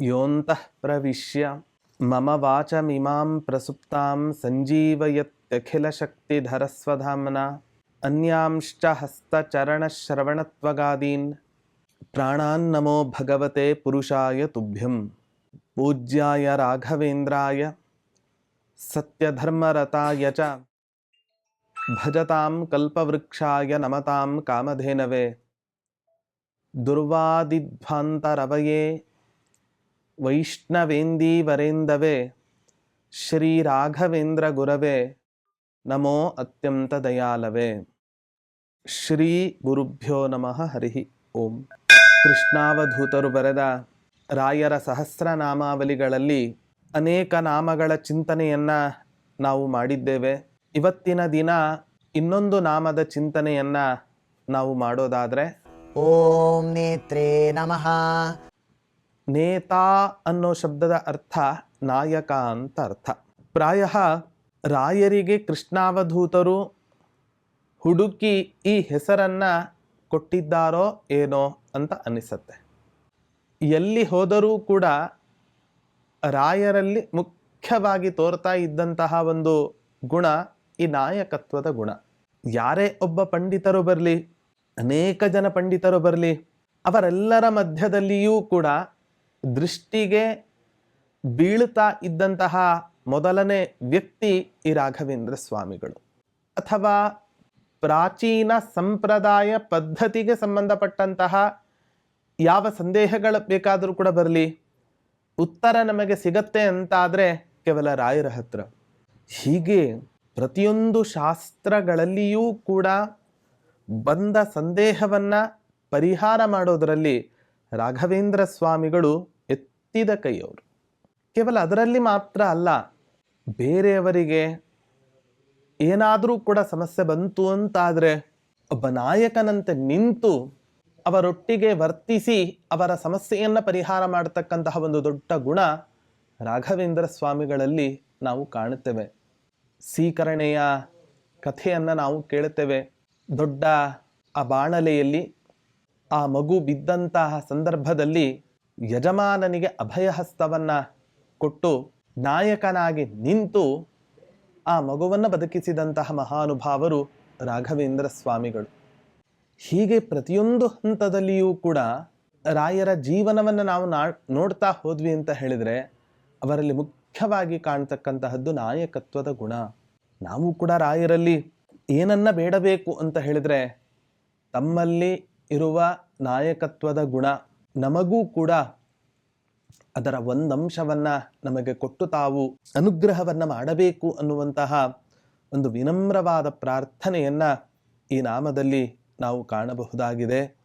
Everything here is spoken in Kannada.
ಯೋಂತಃ ಪ್ರವಿಶ್ಯ ಮಮ ವಾಚಮಿಮಾಂ ಪ್ರಸುಪ್ತಾಂ ಸಂಜೀವಯತ್ಯಖಿಲಶಕ್ತಿಧರಸ್ವಧಾಮ್ನ ಅನ್ಯಾಂಶ್ಚ ಹಸ್ತಚರಣಶ್ರವಣತ್ವಗಾದೀನ್ ಪ್ರಾಣಾನ್ನಮೋ ಭಗವತೆ ಪುರುಷಾಯ ತುಭ್ಯಂ. ಪೂಜ್ಯಾಯ ರಾಘವೇಂದ್ರಾಯ ಸತ್ಯಧರ್ಮರತಾಯ ಚ ಭಜತಾಂ ಕಲ್ಪವೃಕ್ಷಾಯ ನಮತಾಂ ಕಾಮಧೇನವೇ. ದುರ್ವಾದಿಧ್ವಾಂತರವಯೇ ವೈಷ್ಣವೇಂದೀವರೇಂದವೇ ಶ್ರೀರಾಘವೇಂದ್ರ ಗುರವೇ ನಮೋ ಅತ್ಯಂತ ದಯಾಲವೇ. ಶ್ರೀ ಗುರುಭ್ಯೋ ನಮಃ. ಹರಿ ಓಂ. ಕೃಷ್ಣಾವಧೂತರು ಬರೆದ ರಾಯರ ಸಹಸ್ರನಾಮಾವಲಿಗಳಲ್ಲಿ ಅನೇಕ ನಾಮಗಳ ಚಿಂತನೆಯನ್ನು ನಾವು ಮಾಡಿದ್ದೇವೆ. ಇವತ್ತಿನ ದಿನ ಇನ್ನೊಂದು ನಾಮದ ಚಿಂತನೆಯನ್ನು ನಾವು ಮಾಡೋದಾದರೆ ಓಂ ನೇತ್ರೇ ನಮಃ. ನೇತಾ ಅನ್ನೋ ಶಬ್ದದ ಅರ್ಥ ನಾಯಕ ಅಂತ ಅರ್ಥ. ಪ್ರಾಯಃ ರಾಯರಿಗೆ ಕೃಷ್ಣಾವಧೂತರು ಹುಡುಕಿ ಈ ಹೆಸರನ್ನು ಕೊಟ್ಟಿದ್ದಾರೋ ಏನೋ ಅಂತ ಅನಿಸುತ್ತೆ. ಎಲ್ಲಿ ಹೋದರೂ ಕೂಡ ರಾಯರಲ್ಲಿ ಮುಖ್ಯವಾಗಿ ತೋರ್ತಾ ಇದ್ದಂತಹ ಒಂದು ಗುಣ ಈ ನಾಯಕತ್ವದ ಗುಣ. ಯಾರೇ ಒಬ್ಬ ಪಂಡಿತರು ಬರಲಿ, ಅನೇಕ ಜನ ಪಂಡಿತರು ಬರಲಿ, ಅವರೆಲ್ಲರ ಮಧ್ಯದಲ್ಲಿಯೂ ಕೂಡ ದೃಷ್ಟಿಗೆ ಬೀಳುತ್ತಾ ಇದ್ದಂತಹ ಮೊದಲನೇ ವ್ಯಕ್ತಿ ಈ ರಾಘವೇಂದ್ರ ಸ್ವಾಮಿಗಳು. ಅಥವಾ ಪ್ರಾಚೀನ ಸಂಪ್ರದಾಯ ಪದ್ಧತಿಗೆ ಸಂಬಂಧಪಟ್ಟಂತಹ ಯಾವ ಸಂದೇಹಗಳು ಬೇಕಾದರೂ ಕೂಡ ಬರಲಿ, ಉತ್ತರ ನಮಗೆ ಸಿಗತ್ತೆ ಅಂತಾದರೆ ಕೇವಲ ರಾಯರ ಹತ್ರ. ಹೀಗೆ ಪ್ರತಿಯೊಂದು ಶಾಸ್ತ್ರಗಳಲ್ಲಿಯೂ ಕೂಡ ಬಂದ ಸಂದೇಹವನ್ನು ಪರಿಹಾರ ಮಾಡೋದರಲ್ಲಿ ರಾಘವೇಂದ್ರ ಸ್ವಾಮಿಗಳು ಎತ್ತಿದ ಕೈಯವರು. ಕೇವಲ ಅದರಲ್ಲಿ ಮಾತ್ರ ಅಲ್ಲ, ಬೇರೆಯವರಿಗೆ ಏನಾದರೂ ಕೂಡ ಸಮಸ್ಯೆ ಬಂತು ಅಂತಾದರೆ ಒಬ್ಬ ನಾಯಕನಂತೆ ನಿಂತು ಅವರೊಟ್ಟಿಗೆ ವರ್ತಿಸಿ ಅವರ ಸಮಸ್ಯೆಯನ್ನು ಪರಿಹಾರ ಮಾಡತಕ್ಕಂತಹ ಒಂದು ದೊಡ್ಡ ಗುಣ ರಾಘವೇಂದ್ರ ಸ್ವಾಮಿಗಳಲ್ಲಿ ನಾವು ಕಾಣುತ್ತೇವೆ. ಸೀಕರಣೆಯ ಕಥೆಯನ್ನು ನಾವು ಕೇಳುತ್ತೇವೆ. ದೊಡ್ಡ ಆ ಬಾಣಲೆಯಲ್ಲಿ ಆ ಮಗು ಬಿದ್ದಂತಹ ಸಂದರ್ಭದಲ್ಲಿ ಯಜಮಾನನಿಗೆ ಅಭಯಹಸ್ತವನ್ನು ಕೊಟ್ಟು ನಾಯಕನಾಗಿ ನಿಂತು ಆ ಮಗುವನ್ನು ಬದುಕಿಸಿದಂತಹ ಮಹಾನುಭಾವರು ರಾಘವೇಂದ್ರ ಸ್ವಾಮಿಗಳು. ಹೀಗೆ ಪ್ರತಿಯೊಂದು ಹಂತದಲ್ಲಿಯೂ ಕೂಡ ರಾಯರ ಜೀವನವನ್ನು ನಾವು ನೋಡ್ತಾ ಹೋದ್ವಿ ಅಂತ ಹೇಳಿದರೆ ಅವರಲ್ಲಿ ಮುಖ್ಯವಾಗಿ ಕಾಣ್ತಕ್ಕಂತಹದ್ದು ನಾಯಕತ್ವದ ಗುಣ. ನಾವು ಕೂಡ ರಾಯರಲ್ಲಿ ಏನನ್ನ ಬೇಡಬೇಕು ಅಂತ ಹೇಳಿದರೆ ತಮ್ಮಲ್ಲಿ ಇರುವ ನಾಯಕತ್ವದ ಗುಣ ನಮಗೂ ಕೂಡ ಅದರ ಒಂದಂಶವನ್ನು ನಮಗೆ ಕೊಟ್ಟು ತಾವು ಅನುಗ್ರಹವನ್ನು ಮಾಡಬೇಕು ಅನ್ನುವಂತಹ ಒಂದು ವಿನಮ್ರವಾದ ಪ್ರಾರ್ಥನೆಯನ್ನು ಈ ನಾಮದಲ್ಲಿ ನಾವು ಕಾಣಬಹುದಾಗಿದೆ.